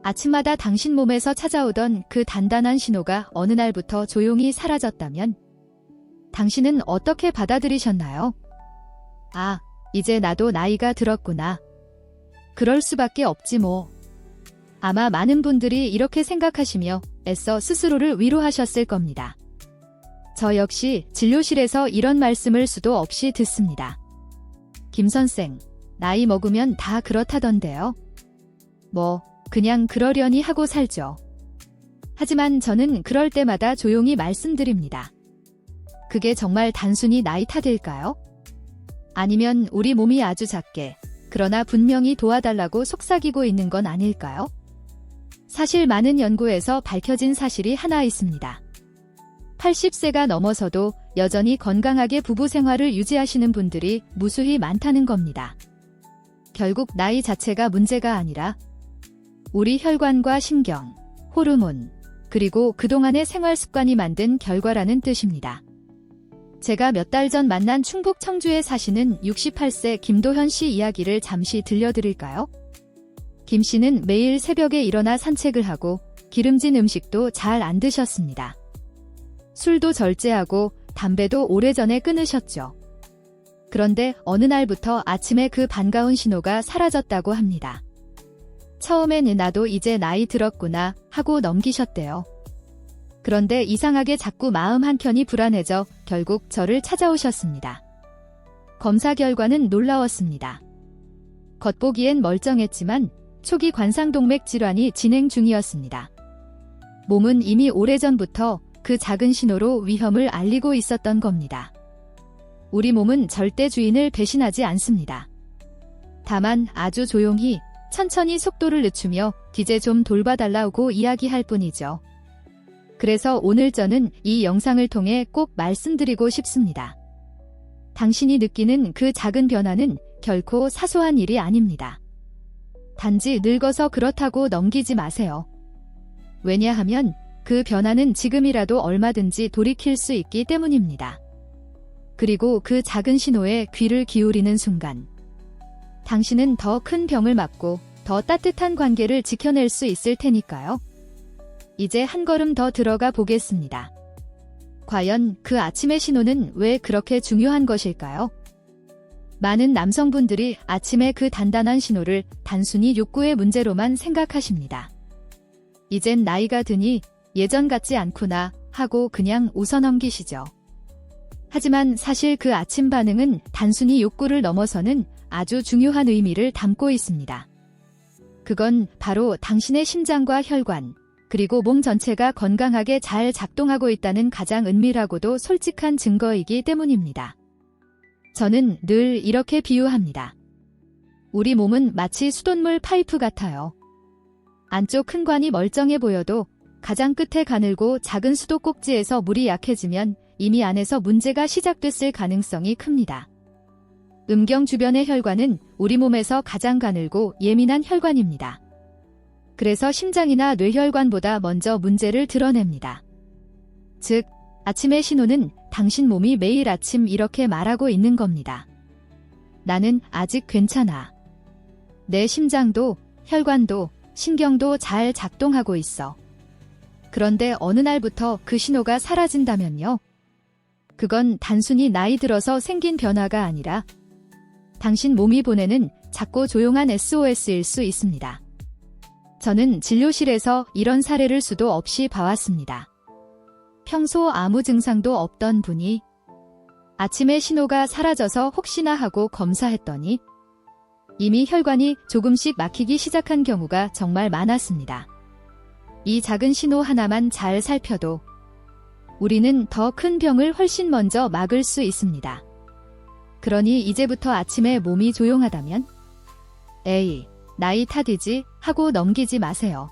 아침마다 당신 몸에서 찾아오던 그 단단한 신호가 어느 날부터 조용히 사라졌다면 당신은 어떻게 받아들이셨나요? 아, 이제 나도 나이가 들었구나. 그럴 수밖에 없지 뭐. 아마 많은 분들이 이렇게 생각하시며 애써 스스로를 위로하셨을 겁니다. 저 역시 진료실에서 이런 말씀을 수도 없이 듣습니다. 김 선생, 나이 먹으면 다 그렇다던데요. 뭐, 그냥 그러려니 하고 살죠. 하지만 저는 그럴 때마다 조용히 말씀드립니다. 그게 정말 단순히 나이 탓일까요? 아니면 우리 몸이 아주 작게, 그러나 분명히 도와달라고 속삭이고 있는 건 아닐까요? 사실 많은 연구에서 밝혀진 사실이 하나 있습니다. 80세가 넘어서도 여전히 건강하게 부부 생활을 유지하시는 분들이 무수히 많다는 겁니다. 결국 나이 자체가 문제가 아니라 우리 혈관과 신경, 호르몬, 그리고 그동안의 생활 습관이 만든 결과라는 뜻입니다. 제가 몇 달 전 만난 충북 청주에 사시는 68세 김도현 씨 이야기를 잠시 들려드릴까요? 김 씨는 매일 새벽에 일어나 산책을 하고 기름진 음식도 잘 안 드셨습니다. 술도 절제하고 담배도 오래전에 끊으셨죠. 그런데 어느 날부터 아침에 그 반가운 신호가 사라졌다고 합니다. 처음엔 나도 이제 나이 들었구나 하고 넘기셨대요. 그런데 이상하게 자꾸 마음 한켠이 불안해져 결국 저를 찾아오셨습니다. 검사 결과는 놀라웠습니다. 겉보기엔 멀쩡했지만 초기 관상동맥 질환이 진행 중이었습니다. 몸은 이미 오래전부터 그 작은 신호로 위험을 알리고 있었던 겁니다. 우리 몸은 절대 주인을 배신하지 않습니다. 다만 아주 조용히 천천히 속도를 늦추며 이제 좀 돌봐달라고 이야기할 뿐이죠. 그래서 오늘 저는 이 영상을 통해 꼭 말씀드리고 싶습니다. 당신이 느끼는 그 작은 변화는 결코 사소한 일이 아닙니다. 단지 늙어서 그렇다고 넘기지 마세요. 왜냐하면 그 변화는 지금이라도 얼마든지 돌이킬 수 있기 때문입니다. 그리고 그 작은 신호에 귀를 기울이는 순간 당신은 더 큰 병을 막고 더 따뜻한 관계를 지켜낼 수 있을 테니까요. 이제 한 걸음 더 들어가 보겠습니다. 과연 그 아침의 신호는 왜 그렇게 중요한 것일까요? 많은 남성분들이 아침의 그 단단한 신호를 단순히 욕구의 문제로만 생각하십니다. 이젠 나이가 드니 예전 같지 않구나 하고 그냥 웃어넘기시죠. 하지만 사실 그 아침 반응은 단순히 욕구를 넘어서는 아주 중요한 의미를 담고 있습니다. 그건 바로 당신의 심장과 혈관, 그리고 몸 전체가 건강하게 잘 작동하고 있다는 가장 은밀하고도 솔직한 증거이기 때문입니다. 저는 늘 이렇게 비유합니다. 우리 몸은 마치 수돗물 파이프 같아요. 안쪽 큰 관이 멀쩡해 보여도 가장 끝에 가늘고 작은 수도 꼭지에서 물이 약해지면 이미 안에서 문제가 시작됐을 가능성이 큽니다. 음경 주변의 혈관은 우리 몸에서 가장 가늘고 예민한 혈관입니다. 그래서 심장이나 뇌혈관보다 먼저 문제를 드러냅니다. 즉, 아침의 신호는 당신 몸이 매일 아침 이렇게 말하고 있는 겁니다. 나는 아직 괜찮아. 내 심장도, 혈관도, 신경도 잘 작동하고 있어. 그런데 어느 날부터 그 신호가 사라진다면요? 그건 단순히 나이 들어서 생긴 변화가 아니라 당신 몸이 보내는 작고 조용한 SOS일 수 있습니다. 저는 진료실에서 이런 사례를 수도 없이 봐왔습니다. 평소 아무 증상도 없던 분이 아침에 신호가 사라져서 혹시나 하고 검사했더니 이미 혈관이 조금씩 막히기 시작한 경우가 정말 많았습니다. 이 작은 신호 하나만 잘 살펴도 우리는 더 큰 병을 훨씬 먼저 막을 수 있습니다. 그러니 이제부터 아침에 몸이 조용하다면 에이, 나이 탓이지 하고 넘기지 마세요.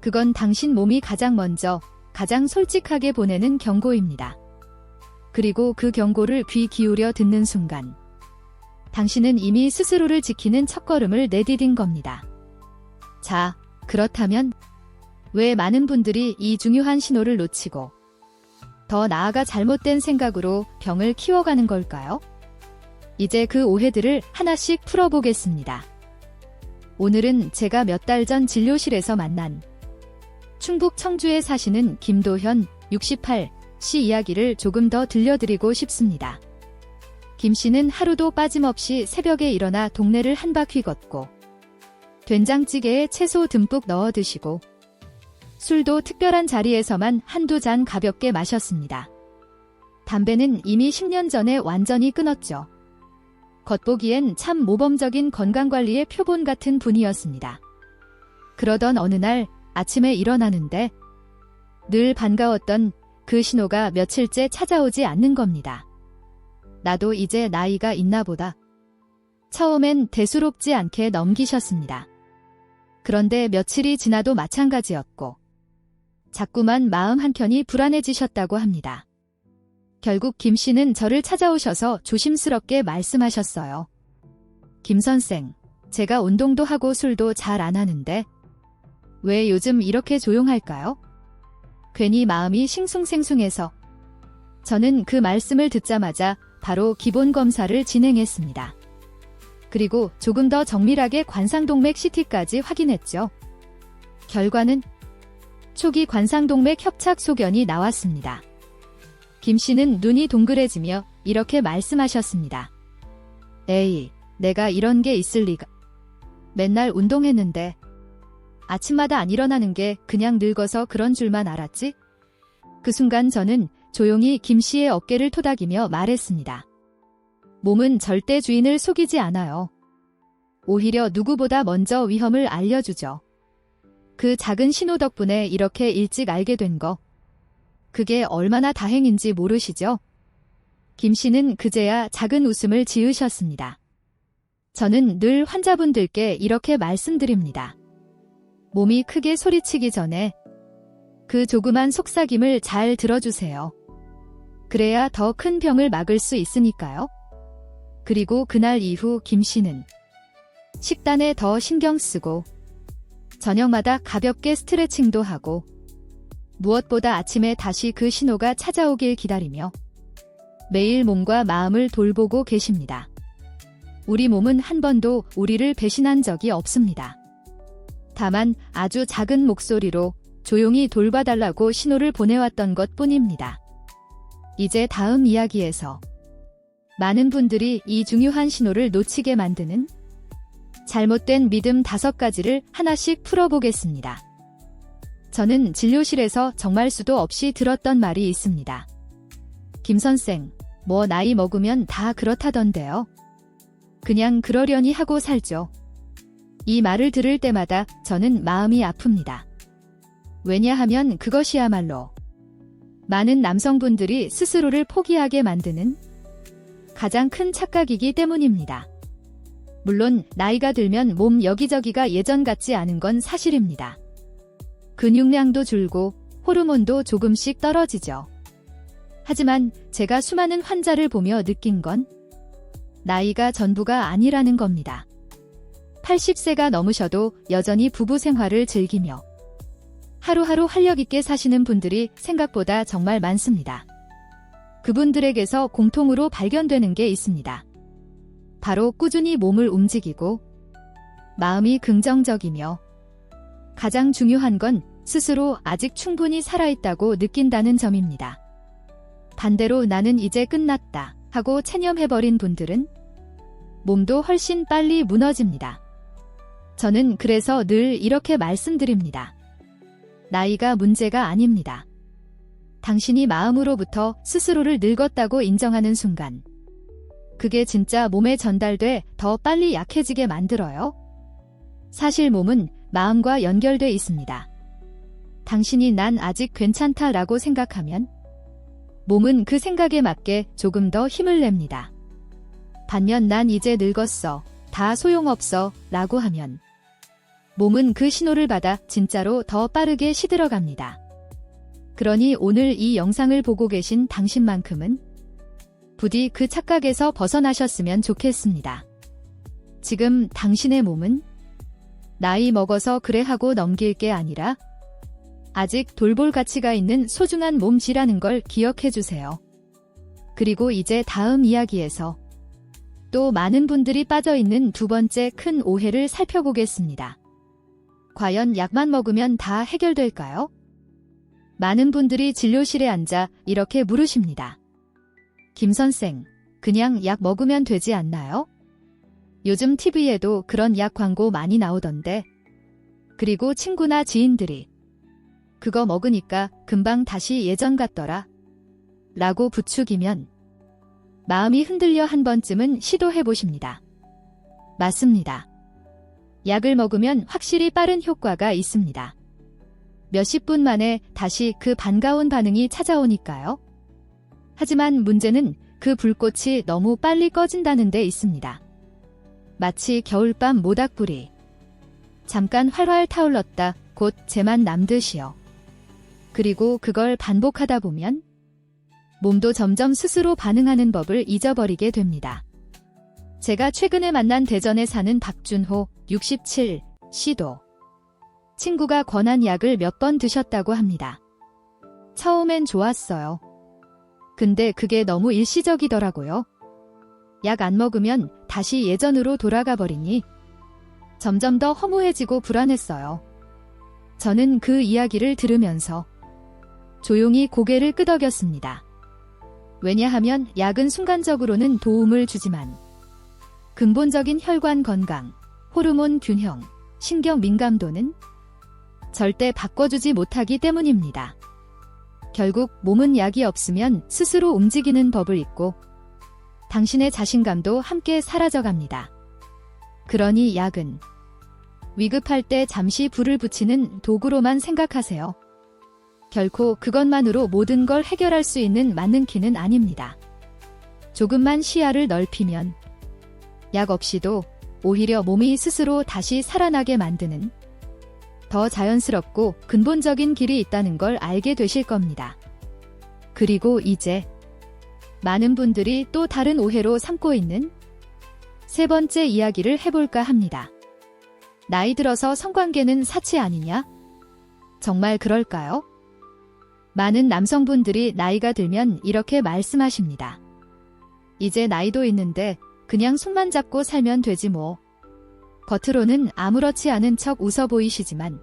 그건 당신 몸이 가장 먼저, 가장 솔직하게 보내는 경고입니다. 그리고 그 경고를 귀 기울여 듣는 순간 당신은 이미 스스로를 지키는 첫걸음을 내디딘 겁니다. 자, 그렇다면 왜 많은 분들이 이 중요한 신호를 놓치고 더 나아가 잘못된 생각으로 병을 키워가는 걸까요? 이제 그 오해들을 하나씩 풀어보겠습니다. 오늘은 제가 몇 달 전 진료실에서 만난 충북 청주에 사시는 김도현 68씨 이야기를 조금 더 들려드리고 싶습니다. 김 씨는 하루도 빠짐없이 새벽에 일어나 동네를 한 바퀴 걷고 된장찌개에 채소 듬뿍 넣어 드시고 술도 특별한 자리에서만 한두 잔 가볍게 마셨습니다. 담배는 이미 10년 전에 완전히 끊었죠. 겉보기엔 참 모범적인 건강관리의 표본 같은 분이었습니다. 그러던 어느 날 아침에 일어나는데 늘 반가웠던 그 신호가 며칠째 찾아오지 않는 겁니다. 나도 이제 나이가 있나 보다. 처음엔 대수롭지 않게 넘기셨습니다. 그런데 며칠이 지나도 마찬가지였고 자꾸만 마음 한켠이 불안해지셨다고 합니다. 결국 김 씨는 저를 찾아오셔서 조심스럽게 말씀하셨어요. 김 선생, 제가 운동도 하고 술도 잘 안 하는데 왜 요즘 이렇게 조용할까요? 괜히 마음이 싱숭생숭해서. 저는 그 말씀을 듣자마자 바로 기본 검사를 진행했습니다. 그리고 조금 더 정밀하게 관상동맥 CT까지 확인했죠. 결과는 초기 관상동맥 협착 소견이 나왔습니다. 김 씨는 눈이 동그래지며 이렇게 말씀하셨습니다. 에이, 내가 이런 게 있을 리가. 맨날 운동했는데 아침마다 안 일어나는 게 그냥 늙어서 그런 줄만 알았지? 그 순간 저는 조용히 김 씨의 어깨를 토닥이며 말했습니다. 몸은 절대 주인을 속이지 않아요. 오히려 누구보다 먼저 위험을 알려주죠. 그 작은 신호 덕분에 이렇게 일찍 알게 된 거. 그게 얼마나 다행인지 모르시죠? 김 씨는 그제야 작은 웃음을 지으셨습니다. 저는 늘 환자분들께 이렇게 말씀드립니다. 몸이 크게 소리치기 전에 그 조그만 속삭임을 잘 들어주세요. 그래야 더 큰 병을 막을 수 있으니까요. 그리고 그날 이후 김 씨는 식단에 더 신경 쓰고 저녁마다 가볍게 스트레칭도 하고 무엇보다 아침에 다시 그 신호가 찾아오길 기다리며 매일 몸과 마음을 돌보고 계십니다. 우리 몸은 한 번도 우리를 배신한 적이 없습니다. 다만 아주 작은 목소리로 조용히 돌봐달라고 신호를 보내왔던 것 뿐입니다. 이제 다음 이야기에서 많은 분들이 이 중요한 신호를 놓치게 만드는 잘못된 믿음 5가지를 하나씩 풀어보겠습니다. 저는 진료실에서 정말 수도 없이 들었던 말이 있습니다. 김 선생, 뭐 나이 먹으면 다 그렇다던데요. 그냥 그러려니 하고 살죠. 이 말을 들을 때마다 저는 마음이 아픕니다. 왜냐하면 그것이야말로 많은 남성분들이 스스로를 포기하게 만드는 가장 큰 착각이기 때문입니다. 물론 나이가 들면 몸 여기저기가 예전 같지 않은 건 사실입니다. 근육량도 줄고 호르몬도 조금씩 떨어지죠. 하지만 제가 수많은 환자를 보며 느낀 건 나이가 전부가 아니라는 겁니다. 80세가 넘으셔도 여전히 부부 생활을 즐기며 하루하루 활력 있게 사시는 분들이 생각보다 정말 많습니다. 그분들에게서 공통으로 발견되는 게 있습니다. 바로 꾸준히 몸을 움직이고 마음이 긍정적이며 가장 중요한 건 스스로 아직 충분히 살아있다고 느낀다는 점입니다. 반대로 나는 이제 끝났다 하고 체념해버린 분들은 몸도 훨씬 빨리 무너집니다. 저는 그래서 늘 이렇게 말씀드립니다. 나이가 문제가 아닙니다. 당신이 마음으로부터 스스로를 늙었다고 인정하는 순간 그게 진짜 몸에 전달돼 더 빨리 약해지게 만들어요. 사실 몸은 마음과 연결돼 있습니다. 당신이 난 아직 괜찮다라고 생각하면 몸은 그 생각에 맞게 조금 더 힘을 냅니다. 반면 난 이제 늙었어, 다 소용없어 라고 하면 몸은 그 신호를 받아 진짜로 더 빠르게 시들어갑니다. 그러니 오늘 이 영상을 보고 계신 당신만큼은 부디 그 착각에서 벗어나셨으면 좋겠습니다. 지금 당신의 몸은 나이 먹어서 그래 하고 넘길 게 아니라 아직 돌볼 가치가 있는 소중한 몸이라는 걸 기억해 주세요. 그리고 이제 다음 이야기에서 또 많은 분들이 빠져 있는 두 번째 큰 오해를 살펴보겠습니다. 과연 약만 먹으면 다 해결될까요? 많은 분들이 진료실에 앉아 이렇게 물으십니다. 김 선생, 그냥 약 먹으면 되지 않나요? 요즘 TV에도 그런 약 광고 많이 나오던데. 그리고 친구나 지인들이 그거 먹으니까 금방 다시 예전 같더라 라고 부추기면 마음이 흔들려 한 번쯤은 시도해 보십니다. 맞습니다. 약을 먹으면 확실히 빠른 효과가 있습니다. 몇십 분 만에 다시 그 반가운 반응이 찾아오니까요. 하지만 문제는 그 불꽃이 너무 빨리 꺼진다는 데 있습니다. 마치 겨울밤 모닥불이 잠깐 활활 타올랐다 곧 재만 남듯이요. 그리고 그걸 반복하다 보면 몸도 점점 스스로 반응하는 법을 잊어버리게 됩니다. 제가 최근에 만난 대전에 사는 박준호 67 씨도 친구가 권한 약을 몇 번 드셨다고 합니다. 처음엔 좋았어요. 근데 그게 너무 일시적이더라고요. 약 안 먹으면 다시 예전으로 돌아가 버리니 점점 더 허무해지고 불안했어요. 저는 그 이야기를 들으면서 조용히 고개를 끄덕였습니다. 왜냐하면 약은 순간적으로는 도움을 주지만 근본적인 혈관 건강, 호르몬 균형, 신경 민감도는 절대 바꿔주지 못하기 때문입니다. 결국 몸은 약이 없으면 스스로 움직이는 법을 잊고 당신의 자신감도 함께 사라져갑니다. 그러니 약은 위급할 때 잠시 불을 붙이는 도구로만 생각하세요. 결코 그것만으로 모든 걸 해결할 수 있는 만능키는 아닙니다. 조금만 시야를 넓히면 약 없이도 오히려 몸이 스스로 다시 살아나게 만드는 더 자연스럽고 근본적인 길이 있다는 걸 알게 되실 겁니다. 그리고 이제 많은 분들이 또 다른 오해로 삼고 있는 세 번째 이야기를 해볼까 합니다. 나이 들어서 성관계는 사치 아니냐? 정말 그럴까요? 많은 남성분들이 나이가 들면 이렇게 말씀하십니다. 이제 나이도 있는데 그냥 손만 잡고 살면 되지 뭐. 겉으로는 아무렇지 않은 척 웃어 보이시지만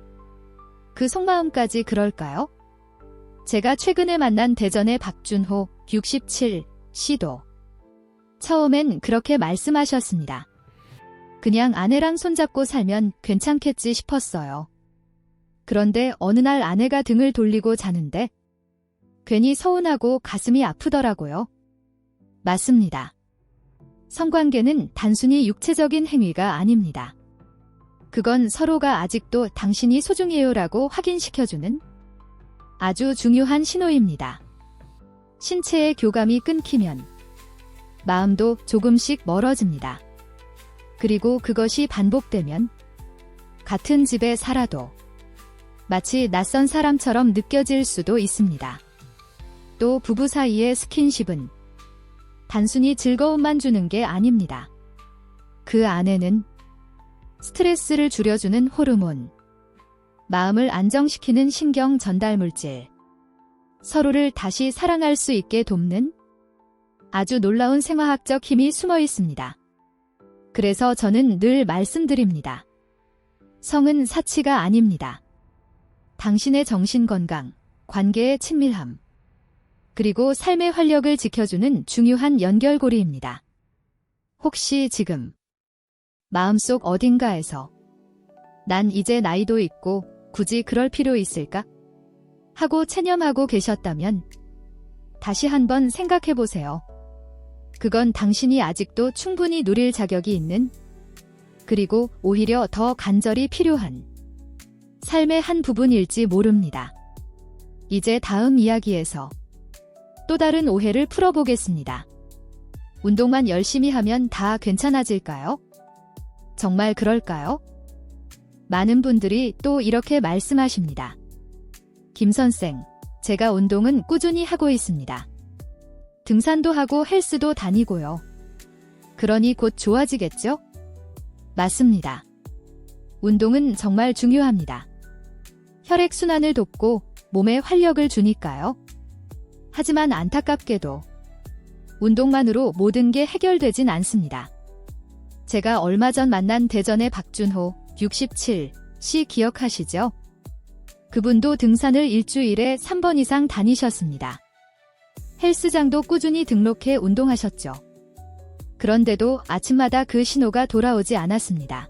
그 속마음까지 그럴까요? 제가 최근에 만난 대전의 박준호 67 씨도 처음엔 그렇게 말씀하셨습니다. 그냥 아내랑 손잡고 살면 괜찮겠지 싶었어요. 그런데 어느 날 아내가 등을 돌리고 자는데 괜히 서운하고 가슴이 아프더라고요. 맞습니다. 성관계는 단순히 육체적인 행위가 아닙니다. 그건 서로가 아직도 당신이 소중해요라고 확인시켜주는 아주 중요한 신호입니다. 신체의 교감이 끊기면 마음도 조금씩 멀어집니다. 그리고 그것이 반복되면 같은 집에 살아도 마치 낯선 사람처럼 느껴질 수도 있습니다. 또 부부 사이의 스킨십은 단순히 즐거움만 주는 게 아닙니다. 그 안에는 스트레스를 줄여주는 호르몬, 마음을 안정시키는 신경 전달 물질, 서로를 다시 사랑할 수 있게 돕는 아주 놀라운 생화학적 힘이 숨어 있습니다. 그래서 저는 늘 말씀드립니다. 성은 사치가 아닙니다. 당신의 정신 건강, 관계의 친밀함, 그리고 삶의 활력을 지켜주는 중요한 연결고리입니다. 혹시 지금 마음속 어딘가에서 난 이제 나이도 있고 굳이 그럴 필요 있을까? 하고 체념하고 계셨다면 다시 한번 생각해 보세요. 그건 당신이 아직도 충분히 누릴 자격이 있는, 그리고 오히려 더 간절히 필요한 삶의 한 부분일지 모릅니다. 이제 다음 이야기에서 또 다른 오해를 풀어보겠습니다. 운동만 열심히 하면 다 괜찮아질까요? 정말 그럴까요? 많은 분들이 또 이렇게 말씀하십니다. 김 선생, 제가 운동은 꾸준히 하고 있습니다. 등산도 하고 헬스도 다니고요. 그러니 곧 좋아지겠죠? 맞습니다. 운동은 정말 중요합니다. 혈액순환을 돕고 몸에 활력을 주니까요. 하지만 안타깝게도 운동만으로 모든 게 해결되진 않습니다. 제가 얼마 전 만난 대전의 박준호 67씨 기억하시죠? 그분도 등산을 일주일에 3번 이상 다니셨습니다. 헬스장도 꾸준히 등록해 운동하셨죠. 그런데도 아침마다 그 신호가 돌아오지 않았습니다.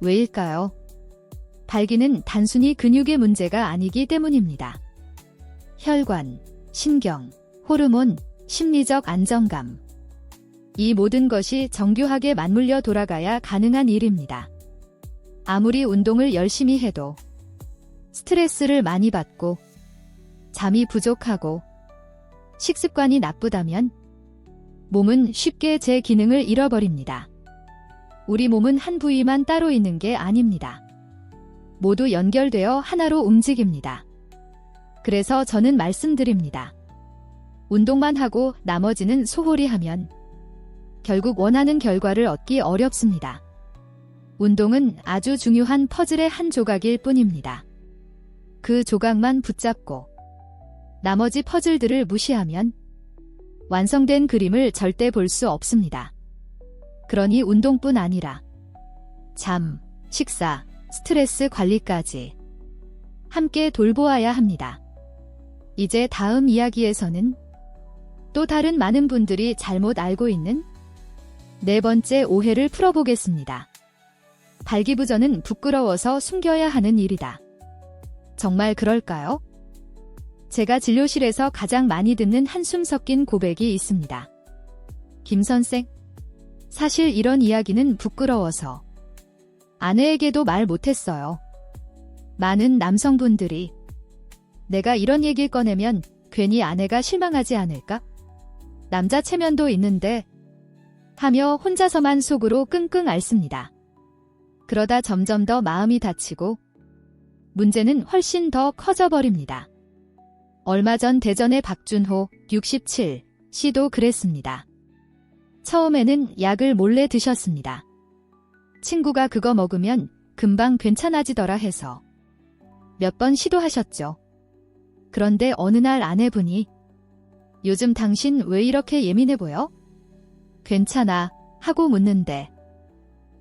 왜일까요? 발기는 단순히 근육의 문제가 아니기 때문입니다. 혈관, 신경, 호르몬, 심리적 안정감. 이 모든 것이 정교하게 맞물려 돌아가야 가능한 일입니다. 아무리 운동을 열심히 해도 스트레스를 많이 받고 잠이 부족하고 식습관이 나쁘다면 몸은 쉽게 제 기능을 잃어버립니다. 우리 몸은 한 부위만 따로 있는 게 아닙니다. 모두 연결되어 하나로 움직입니다. 그래서 저는 말씀드립니다. 운동만 하고 나머지는 소홀히 하면 결국 원하는 결과를 얻기 어렵습니다. 운동은 아주 중요한 퍼즐의 한 조각일 뿐입니다. 그 조각만 붙잡고 나머지 퍼즐들을 무시하면 완성된 그림을 절대 볼 수 없습니다. 그러니 운동뿐 아니라 잠, 식사, 스트레스 관리까지 함께 돌보아야 합니다. 이제 다음 이야기에서는 또 다른 많은 분들이 잘못 알고 있는 네 번째 오해를 풀어보겠습니다. 발기부전은 부끄러워서 숨겨야 하는 일이다. 정말 그럴까요? 제가 진료실에서 가장 많이 듣는 한숨 섞인 고백이 있습니다. 김 선생, 사실 이런 이야기는 부끄러워서 아내에게도 말 못했어요. 많은 남성분들이 내가 이런 얘기를 꺼내면 괜히 아내가 실망하지 않을까? 남자 체면도 있는데 하며 혼자서만 속으로 끙끙 앓습니다. 그러다 점점 더 마음이 다치고 문제는 훨씬 더 커져버립니다. 얼마 전 대전의 박준호 67씨도 그랬습니다. 처음에는 약을 몰래 드셨습니다. 친구가 그거 먹으면 금방 괜찮아지더라 해서 몇 번 시도하셨죠. 그런데 어느 날 아내분이 요즘 당신 왜 이렇게 예민해 보여? 괜찮아 하고 묻는데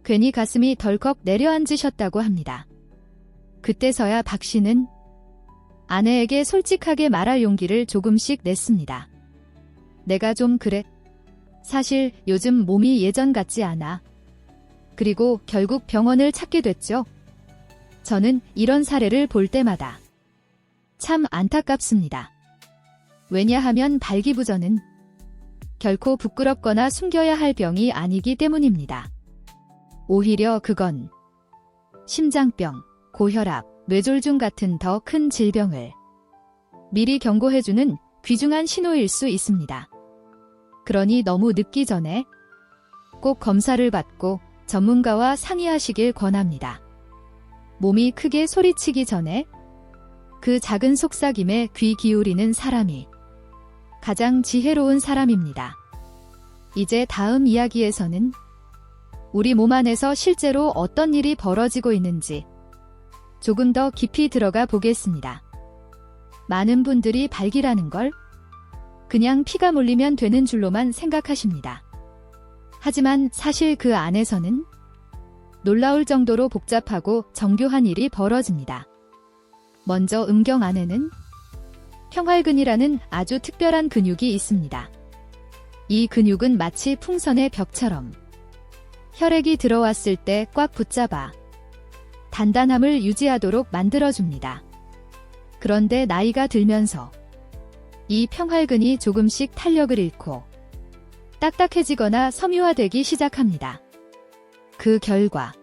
괜히 가슴이 덜컥 내려앉으셨다고 합니다. 그때서야 박 씨는 아내에게 솔직하게 말할 용기를 조금씩 냈습니다. 내가 좀 그래. 사실 요즘 몸이 예전 같지 않아. 그리고 결국 병원을 찾게 됐죠. 저는 이런 사례를 볼 때마다 참 안타깝습니다. 왜냐하면 발기부전은 결코 부끄럽거나 숨겨야 할 병이 아니기 때문입니다. 오히려 그건 심장병, 고혈압, 뇌졸중 같은 더 큰 질병을 미리 경고해주는 귀중한 신호일 수 있습니다. 그러니 너무 늦기 전에 꼭 검사를 받고 전문가와 상의하시길 권합니다. 몸이 크게 소리치기 전에 그 작은 속삭임에 귀 기울이는 사람이 가장 지혜로운 사람입니다. 이제 다음 이야기에서는 우리 몸 안에서 실제로 어떤 일이 벌어지고 있는지 조금 더 깊이 들어가 보겠습니다. 많은 분들이 발기라는 걸 그냥 피가 몰리면 되는 줄로만 생각하십니다. 하지만 사실 그 안에서는 놀라울 정도로 복잡하고 정교한 일이 벌어집니다. 먼저 음경 안에는 평활근이라는 아주 특별한 근육이 있습니다. 이 근육은 마치 풍선의 벽처럼 혈액이 들어왔을 때 꽉 붙잡아 단단함을 유지하도록 만들어줍니다. 그런데 나이가 들면서 이 평활근이 조금씩 탄력을 잃고 딱딱해지거나 섬유화되기 시작합니다. 그 결과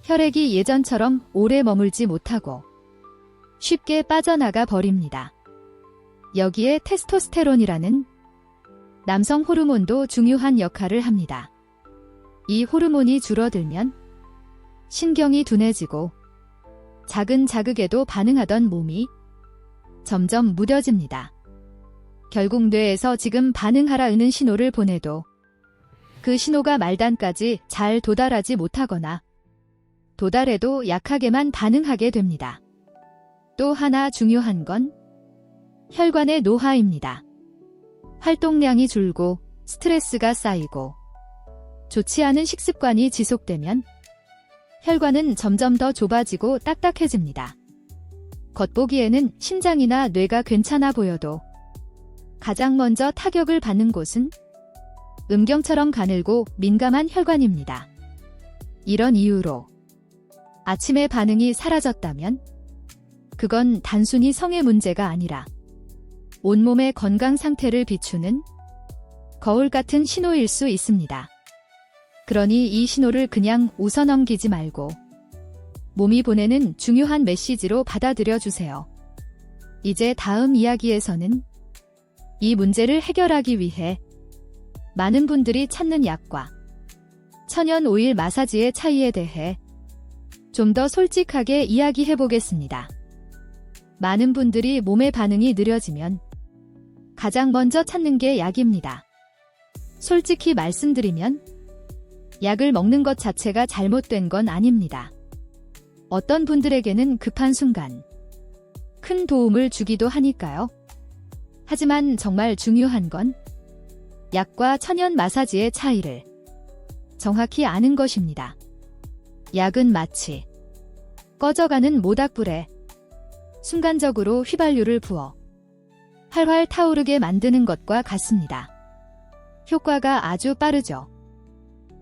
혈액이 예전처럼 오래 머물지 못하고 쉽게 빠져나가 버립니다. 여기에 테스토스테론이라는 남성 호르몬도 중요한 역할을 합니다. 이 호르몬이 줄어들면 신경이 둔해지고 작은 자극에도 반응하던 몸이 점점 무뎌집니다. 결국 뇌에서 지금 반응하라는 신호를 보내도 그 신호가 말단까지 잘 도달하지 못하거나 도달해도 약하게만 반응하게 됩니다. 또 하나 중요한 건 혈관의 노화입니다. 활동량이 줄고 스트레스가 쌓이고 좋지 않은 식습관이 지속되면 혈관은 점점 더 좁아지고 딱딱해집니다. 겉보기에는 심장이나 뇌가 괜찮아 보여도 가장 먼저 타격을 받는 곳은 음경처럼 가늘고 민감한 혈관입니다. 이런 이유로 아침에 반응이 사라졌다면 그건 단순히 성의 문제가 아니라 온몸의 건강 상태를 비추는 거울 같은 신호일 수 있습니다. 그러니 이 신호를 그냥 웃어넘기지 말고 몸이 보내는 중요한 메시지로 받아들여 주세요. 이제 다음 이야기에서는 이 문제를 해결하기 위해 많은 분들이 찾는 약과 천연 오일 마사지의 차이에 대해 좀 더 솔직하게 이야기해 보겠습니다. 많은 분들이 몸의 반응이 느려지면 가장 먼저 찾는 게 약입니다. 솔직히 말씀드리면 약을 먹는 것 자체가 잘못된 건 아닙니다. 어떤 분들에게는 급한 순간 큰 도움을 주기도 하니까요. 하지만 정말 중요한 건 약과 천연 마사지의 차이를 정확히 아는 것입니다. 약은 마치 꺼져가는 모닥불에 순간적으로 휘발유를 부어 활활 타오르게 만드는 것과 같습니다. 효과가 아주 빠르죠.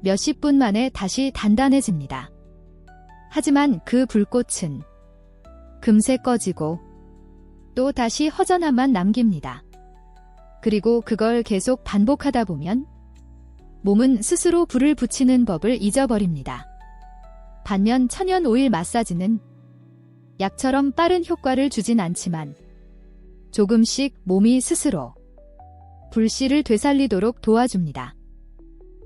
몇십 분 만에 다시 단단해집니다. 하지만 그 불꽃은 금세 꺼지고 또 다시 허전함만 남깁니다. 그리고 그걸 계속 반복하다 보면 몸은 스스로 불을 붙이는 법을 잊어버립니다. 반면 천연 오일 마사지는 약처럼 빠른 효과를 주진 않지만 조금씩 몸이 스스로 불씨를 되살리도록 도와줍니다.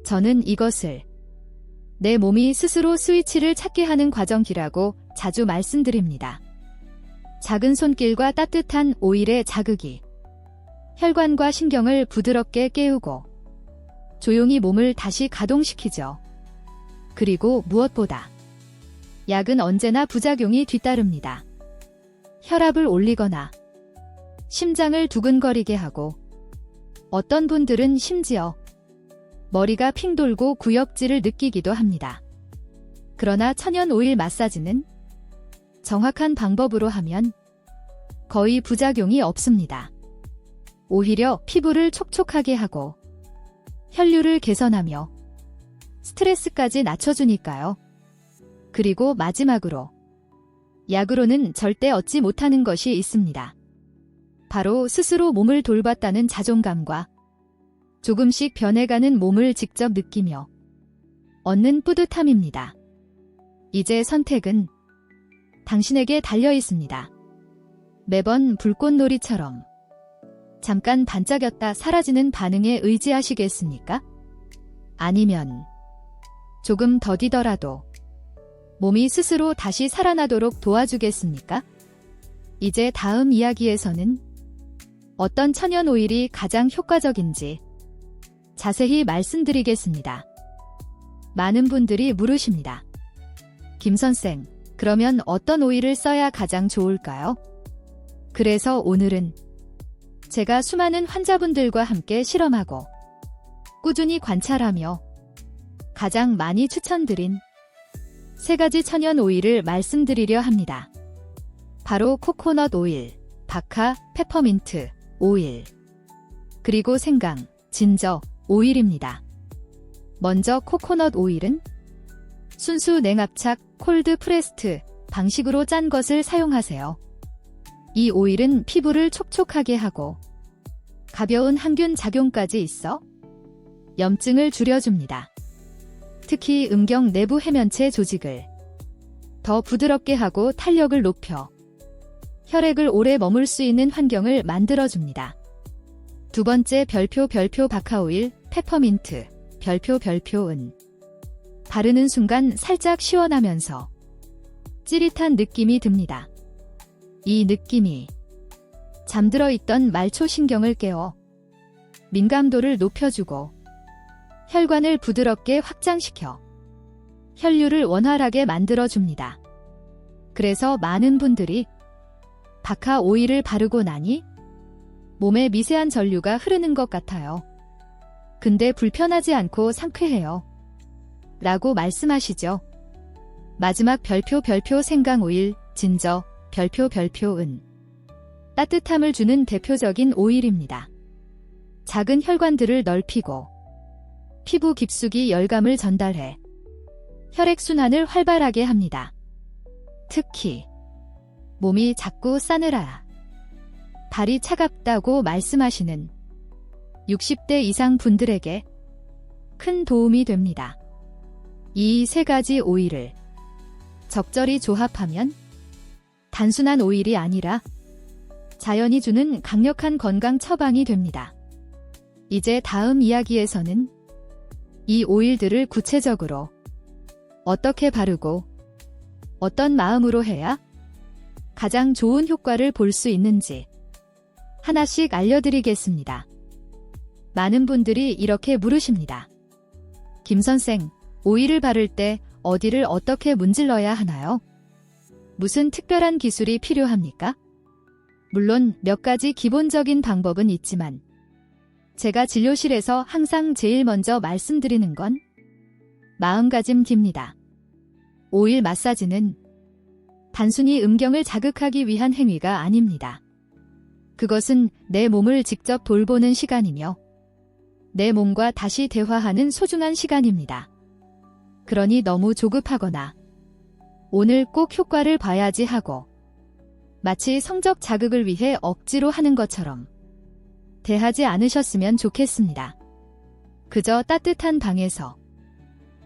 저는 이것을 내 몸이 스스로 스위치를 찾게 하는 과정이라고 자주 말씀드립니다. 작은 손길과 따뜻한 오일의 자극이 혈관과 신경을 부드럽게 깨우고 조용히 몸을 다시 가동시키죠. 그리고 무엇보다 약은 언제나 부작용이 뒤따릅니다. 혈압을 올리거나 심장을 두근거리게 하고 어떤 분들은 심지어 머리가 핑 돌고 구역질을 느끼기도 합니다. 그러나 천연 오일 마사지는 정확한 방법으로 하면 거의 부작용이 없습니다. 오히려 피부를 촉촉하게 하고 혈류를 개선하며 스트레스까지 낮춰주니까요. 그리고 마지막으로 약으로는 절대 얻지 못하는 것이 있습니다. 바로 스스로 몸을 돌봤다는 자존감과 조금씩 변해가는 몸을 직접 느끼며 얻는 뿌듯함입니다. 이제 선택은 당신에게 달려 있습니다. 매번 불꽃놀이처럼 잠깐 반짝였다 사라지는 반응에 의지하시겠습니까? 아니면 조금 더디더라도 몸이 스스로 다시 살아나도록 도와주겠습니까? 이제 다음 이야기에서는 어떤 천연 오일이 가장 효과적인지 자세히 말씀드리겠습니다. 많은 분들이 물으십니다. 김 선생, 그러면 어떤 오일을 써야 가장 좋을까요? 그래서 오늘은 제가 수많은 환자분들과 함께 실험하고 꾸준히 관찰하며 가장 많이 추천드린 3가지 천연 오일을 말씀드리려 합니다. 바로 코코넛 오일, 바카, 페퍼민트 오일, 그리고 생강, 진저 오일입니다. 먼저 코코넛 오일은 순수 냉압착 콜드 프레스트 방식으로 짠 것을 사용하세요. 이 오일은 피부를 촉촉하게 하고 가벼운 항균 작용까지 있어 염증을 줄여줍니다. 특히 음경 내부 해면체 조직을 더 부드럽게 하고 탄력을 높여 혈액을 오래 머물 수 있는 환경을 만들어줍니다. 두 번째 별표 바카오일, 페퍼민트, 별표은 바르는 순간 살짝 시원하면서 찌릿한 느낌이 듭니다. 이 느낌이 잠들어 있던 말초신경을 깨워 민감도를 높여주고 혈관을 부드럽게 확장시켜 혈류를 원활하게 만들어줍니다. 그래서 많은 분들이 바카 오일을 바르고 나니 몸에 미세한 전류가 흐르는 것 같아요. 근데 불편하지 않고 상쾌해요. 라고 말씀하시죠. 마지막 별표 생강 오일, 진저, 별표 은. 따뜻함을 주는 대표적인 오일입니다. 작은 혈관들을 넓히고 피부 깊숙이 열감을 전달해 혈액순환을 활발하게 합니다. 특히 몸이 자꾸 싸늘하, 발이 차갑다고 말씀하시는 60대 이상 분들에게 큰 도움이 됩니다. 이 세 가지 오일을 적절히 조합하면 단순한 오일이 아니라 자연이 주는 강력한 건강 처방이 됩니다. 이제 다음 이야기에서는 이 오일들을 구체적으로 어떻게 바르고 어떤 마음으로 해야 가장 좋은 효과를 볼 수 있는지 하나씩 알려드리겠습니다. 많은 분들이 이렇게 물으십니다. 김 선생, 오일을 바를 때 어디를 어떻게 문질러야 하나요? 무슨 특별한 기술이 필요합니까? 물론 몇 가지 기본적인 방법은 있지만 제가 진료실에서 항상 제일 먼저 말씀드리는 건 마음가짐입니다. 오일 마사지는 단순히 음경을 자극하기 위한 행위가 아닙니다. 그것은 내 몸을 직접 돌보는 시간이며 내 몸과 다시 대화하는 소중한 시간입니다. 그러니 너무 조급하거나 오늘 꼭 효과를 봐야지 하고 마치 성적 자극을 위해 억지로 하는 것처럼 대하지 않으셨으면 좋겠습니다. 그저 따뜻한 방에서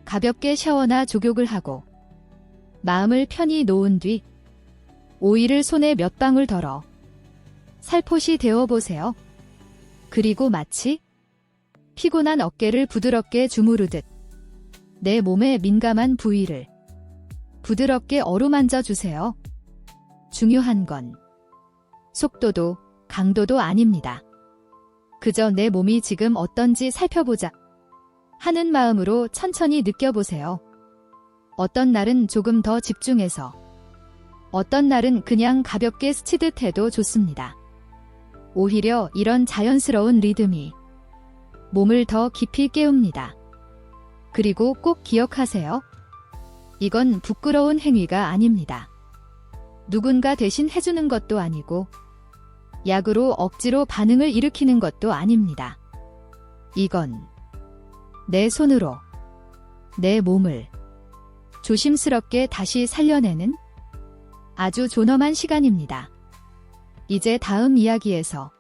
가볍게 샤워나 족욕을 하고 마음을 편히 놓은 뒤 오일을 손에 몇 방울 덜어 살포시 데워보세요. 그리고 마치 피곤한 어깨를 부드럽게 주무르듯 내 몸의 민감한 부위를 부드럽게 어루만져 주세요. 중요한 건 속도도 강도도 아닙니다. 그저 내 몸이 지금 어떤지 살펴보자 하는 마음으로 천천히 느껴보세요. 어떤 날은 조금 더 집중해서, 어떤 날은 그냥 가볍게 스치듯 해도 좋습니다. 오히려 이런 자연스러운 리듬이 몸을 더 깊이 깨웁니다. 그리고 꼭 기억하세요. 이건 부끄러운 행위가 아닙니다. 누군가 대신 해주는 것도 아니고 약으로 억지로 반응을 일으키는 것도 아닙니다. 이건 내 손으로 내 몸을 조심스럽게 다시 살려내는 아주 존엄한 시간입니다. 이제 다음 이야기에서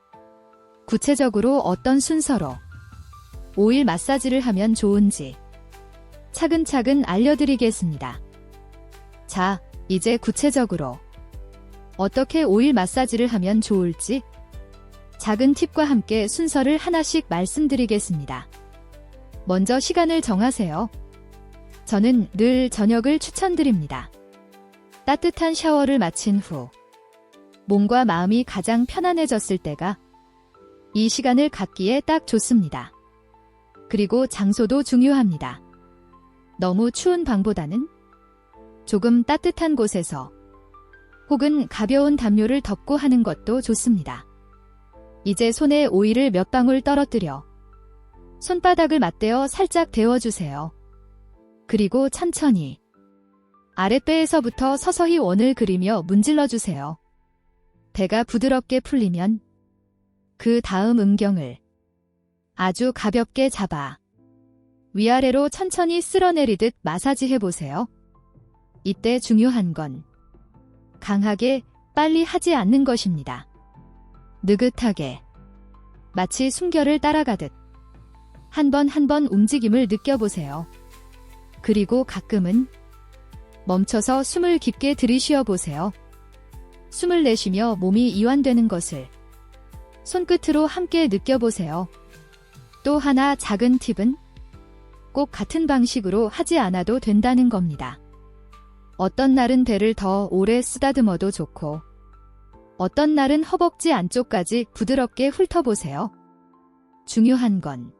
구체적으로 어떤 순서로 오일 마사지를 하면 좋은지 차근차근 알려드리겠습니다. 자, 이제 구체적으로 어떻게 오일 마사지를 하면 좋을지 작은 팁과 함께 순서를 하나씩 말씀드리겠습니다. 먼저 시간을 정하세요. 저는 늘 저녁을 추천드립니다. 따뜻한 샤워를 마친 후 몸과 마음이 가장 편안해졌을 때가 이 시간을 갖기에 딱 좋습니다. 그리고 장소도 중요합니다. 너무 추운 방보다는 조금 따뜻한 곳에서 혹은 가벼운 담요를 덮고 하는 것도 좋습니다. 이제 손에 오일을 몇 방울 떨어뜨려 손바닥을 맞대어 살짝 데워주세요. 그리고 천천히 아랫배에서부터 서서히 원을 그리며 문질러주세요. 배가 부드럽게 풀리면 그 다음 음경을 아주 가볍게 잡아 위아래로 천천히 쓸어내리듯 마사지해보세요. 이때 중요한 건 강하게 빨리 하지 않는 것입니다. 느긋하게 마치 숨결을 따라가듯 한 번 한 번 움직임을 느껴보세요. 그리고 가끔은 멈춰서 숨을 깊게 들이쉬어 보세요. 숨을 내쉬며 몸이 이완되는 것을 손끝으로 함께 느껴보세요. 또 하나 작은 팁은 꼭 같은 방식으로 하지 않아도 된다는 겁니다. 어떤 날은 배를 더 오래 쓰다듬어도 좋고 어떤 날은 허벅지 안쪽까지 부드럽게 훑어보세요. 중요한 건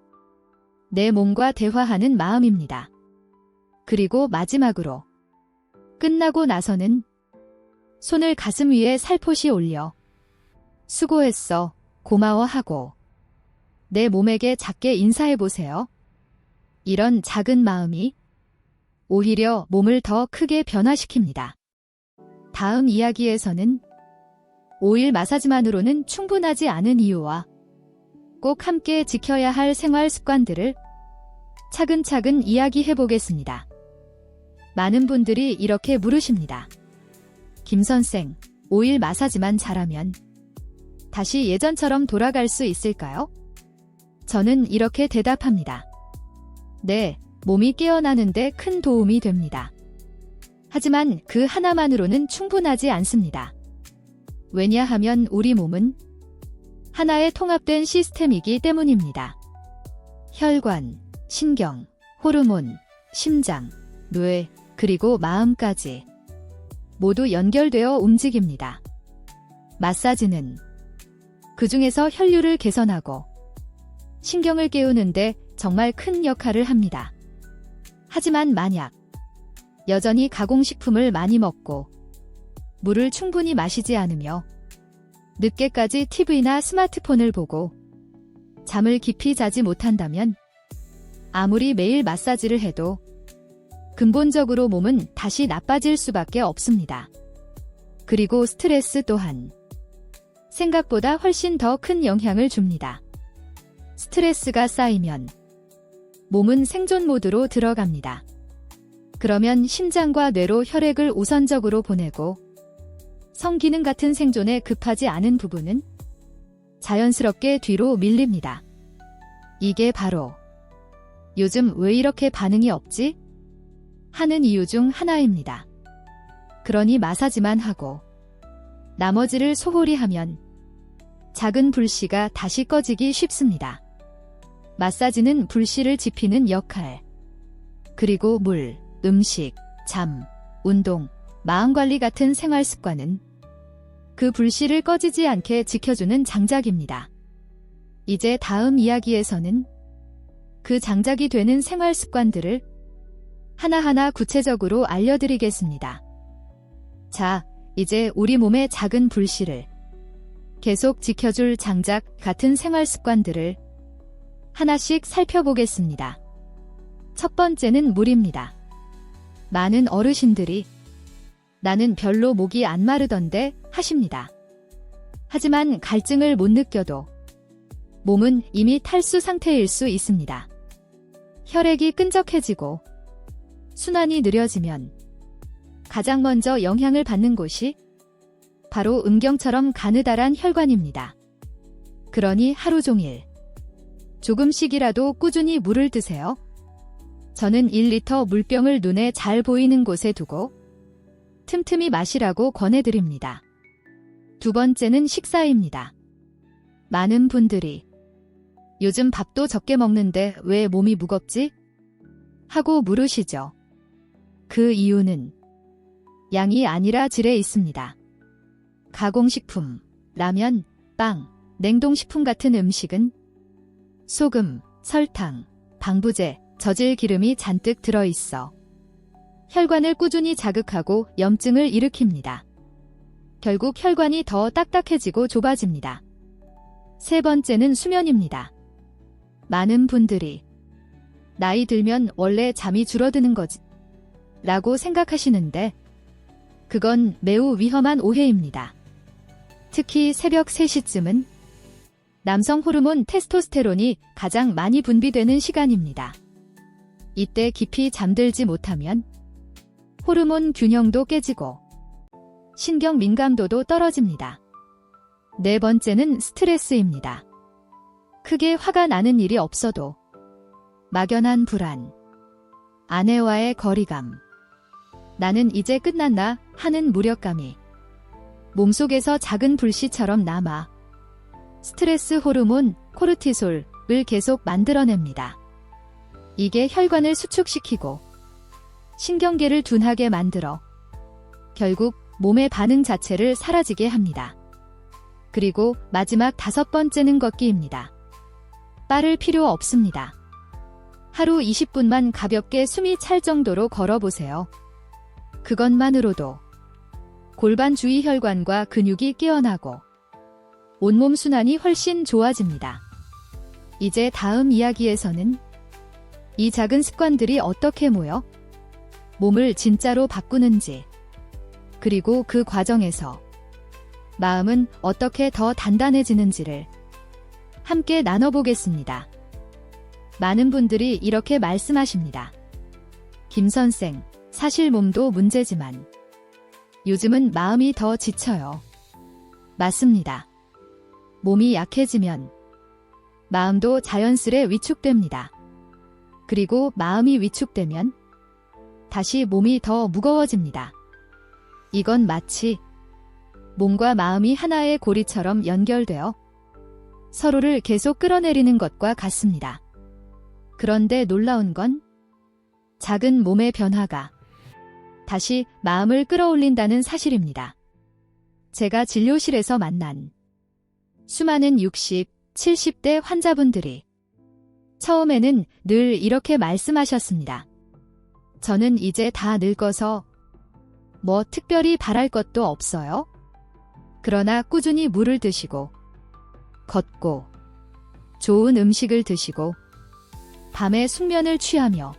내 몸과 대화하는 마음입니다. 그리고 마지막으로 끝나고 나서는 손을 가슴 위에 살포시 올려 수고했어, 고마워하고 내 몸에게 작게 인사해보세요. 이런 작은 마음이 오히려 몸을 더 크게 변화시킵니다. 다음 이야기에서는 오일 마사지만으로는 충분하지 않은 이유와 꼭 함께 지켜야 할 생활 습관들을 차근차근 이야기해 보겠습니다. 많은 분들이 이렇게 물으십니다. 김 선생, 오일 마사지만 잘하면 다시 예전처럼 돌아갈 수 있을까요? 저는 이렇게 대답합니다. 네, 몸이 깨어나는데 큰 도움이 됩니다. 하지만 그 하나만으로는 충분하지 않습니다. 왜냐하면 우리 몸은 하나의 통합된 시스템이기 때문입니다. 혈관, 신경, 호르몬, 심장, 뇌, 그리고 마음까지 모두 연결되어 움직입니다. 마사지는 그 중에서 혈류를 개선하고 신경을 깨우는데 정말 큰 역할을 합니다. 하지만 만약 여전히 가공식품을 많이 먹고 물을 충분히 마시지 않으며 늦게까지 TV나 스마트폰을 보고 잠을 깊이 자지 못한다면 아무리 매일 마사지를 해도 근본적으로 몸은 다시 나빠질 수밖에 없습니다. 그리고 스트레스 또한 생각보다 훨씬 더 큰 영향을 줍니다. 스트레스가 쌓이면 몸은 생존 모드로 들어갑니다. 그러면 심장과 뇌로 혈액을 우선적으로 보내고 성기능 같은 생존에 급하지 않은 부분은 자연스럽게 뒤로 밀립니다. 이게 바로 요즘 왜 이렇게 반응이 없지? 하는 이유 중 하나입니다. 그러니 마사지만 하고 나머지를 소홀히 하면 작은 불씨가 다시 꺼지기 쉽습니다. 마사지는 불씨를 지피는 역할, 그리고 물, 음식, 잠, 운동, 마음관리 같은 생활 습관은 그 불씨를 꺼지지 않게 지켜주는 장작입니다. 이제 다음 이야기에서는 그 장작이 되는 생활 습관들을 하나하나 구체적으로 알려드리겠습니다. 자, 이제 우리 몸의 작은 불씨를 계속 지켜줄 장작 같은 생활 습관들을 하나씩 살펴보겠습니다. 첫 번째는 물입니다. 많은 어르신들이 나는 별로 목이 안 마르던데 하십니다. 하지만 갈증을 못 느껴도 몸은 이미 탈수 상태일 수 있습니다. 혈액이 끈적해지고 순환이 느려지면 가장 먼저 영향을 받는 곳이 바로 음경처럼 가느다란 혈관입니다. 그러니 하루 종일 조금씩이라도 꾸준히 물을 드세요. 저는 1리터 물병을 눈에 잘 보이는 곳에 두고 틈틈이 마시라고 권해드립니다. 두 번째는 식사입니다. 많은 분들이 요즘 밥도 적게 먹는데 왜 몸이 무겁지? 하고 물으시죠. 그 이유는 양이 아니라 질에 있습니다. 가공식품, 라면, 빵, 냉동식품 같은 음식은 소금, 설탕, 방부제, 저질 기름이 잔뜩 들어있어 혈관을 꾸준히 자극하고 염증을 일으킵니다. 결국 혈관이 더 딱딱해지고 좁아집니다. 세 번째는 수면입니다. 많은 분들이 나이 들면 원래 잠이 줄어드는 거지 라고 생각하시는데 그건 매우 위험한 오해입니다. 특히 새벽 3시쯤은 남성 호르몬 테스토스테론이 가장 많이 분비되는 시간입니다. 이때 깊이 잠들지 못하면 호르몬 균형도 깨지고 신경 민감도도 떨어집니다. 네 번째는 스트레스입니다. 크게 화가 나는 일이 없어도 막연한 불안, 아내와의 거리감, 나는 이제 끝났나 하는 무력감이 몸속에서 작은 불씨처럼 남아 스트레스 호르몬 코르티솔을 계속 만들어냅니다. 이게 혈관을 수축시키고 신경계를 둔하게 만들어 결국 몸의 반응 자체를 사라지게 합니다. 그리고 마지막 5번째는 걷기입니다. 빠를 필요 없습니다. 하루 20분만 가볍게 숨이 찰 정도로 걸어보세요. 그것만으로도 골반 주위 혈관과 근육이 깨어나고 온몸 순환이 훨씬 좋아집니다. 이제 다음 이야기에서는 이 작은 습관들이 어떻게 모여 몸을 진짜로 바꾸는지, 그리고 그 과정에서 마음은 어떻게 더 단단해지는지를 함께 나눠보겠습니다. 많은 분들이 이렇게 말씀하십니다. 김 선생, 사실 몸도 문제지만 요즘은 마음이 더 지쳐요. 맞습니다. 몸이 약해지면 마음도 자연스레 위축됩니다. 그리고 마음이 위축되면 다시 몸이 더 무거워집니다. 이건 마치 몸과 마음이 하나의 고리처럼 연결되어 서로를 계속 끌어내리는 것과 같습니다. 그런데 놀라운 건 작은 몸의 변화가 다시 마음을 끌어올린다는 사실입니다. 제가 진료실에서 만난 수많은 60, 70대 환자분들이 처음에는 늘 이렇게 말씀하셨습니다. 저는 이제 다 늙어서 뭐 특별히 바랄 것도 없어요. 그러나 꾸준히 물을 드시고, 걷고, 좋은 음식을 드시고, 밤에 숙면을 취하며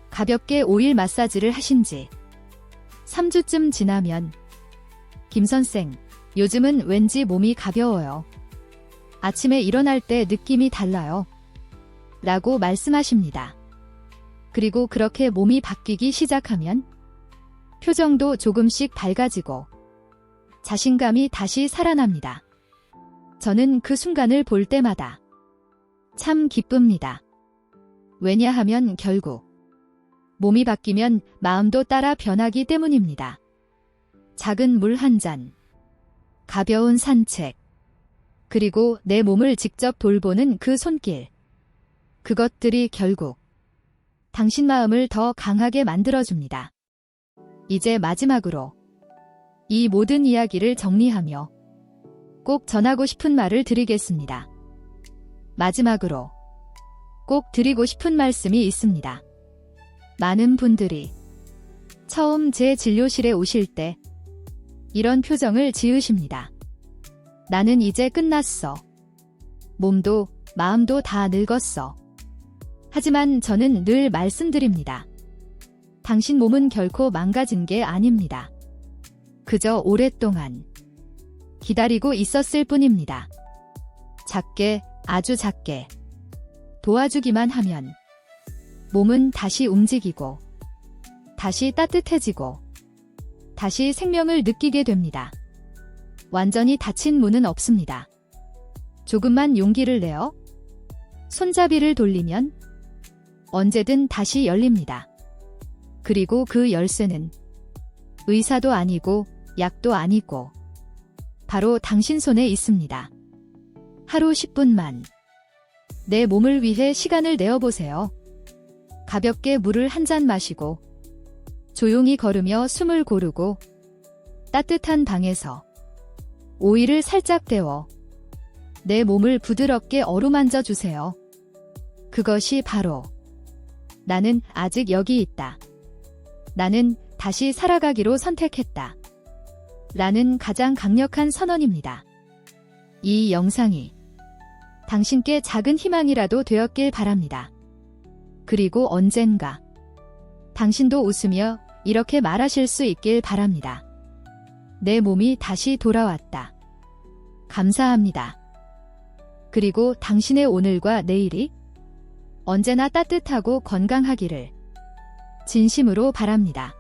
가볍게 오일 마사지를 하신 지 3주쯤 지나면 김 선생, 요즘은 왠지 몸이 가벼워요. 아침에 일어날 때 느낌이 달라요. 라고 말씀하십니다. 그리고 그렇게 몸이 바뀌기 시작하면 표정도 조금씩 밝아지고 자신감이 다시 살아납니다. 저는 그 순간을 볼 때마다 참 기쁩니다. 왜냐하면 결국 몸이 바뀌면 마음도 따라 변하기 때문입니다. 작은 물 한 잔, 가벼운 산책, 그리고 내 몸을 직접 돌보는 그 손길. 그것들이 결국 당신 마음을 더 강하게 만들어줍니다. 이제 마지막으로 이 모든 이야기를 정리하며 꼭 전하고 싶은 말을 드리겠습니다. 마지막으로 꼭 드리고 싶은 말씀이 있습니다. 많은 분들이 처음 제 진료실에 오실 때 이런 표정을 지으십니다. 나는 이제 끝났어. 몸도 마음도 다 늙었어. 하지만 저는 늘 말씀드립니다. 당신 몸은 결코 망가진 게 아닙니다. 그저 오랫동안 기다리고 있었을 뿐입니다. 작게, 아주 작게 도와주기만 하면 몸은 다시 움직이고 다시 따뜻해지고 다시 생명을 느끼게 됩니다. 완전히 닫힌 문은 없습니다. 조금만 용기를 내어 손잡이를 돌리면 언제든 다시 열립니다. 그리고 그 열쇠는 의사도 아니고 약도 아니고 바로 당신 손에 있습니다. 하루 10분만 내 몸을 위해 시간을 내어보세요. 가볍게 물을 한 잔 마시고 조용히 걸으며 숨을 고르고 따뜻한 방에서 오일을 살짝 데워 내 몸을 부드럽게 어루만져 주세요. 그것이 바로 나는 아직 여기 있다. 나는 다시 살아가기로 선택했다. 라는 가장 강력한 선언입니다. 이 영상이 당신께 작은 희망이라도 되었길 바랍니다. 그리고 언젠가 당신도 웃으며 이렇게 말하실 수 있길 바랍니다. 내 몸이 다시 돌아왔다. 감사합니다. 그리고 당신의 오늘과 내일이 언제나 따뜻하고 건강하기를 진심으로 바랍니다.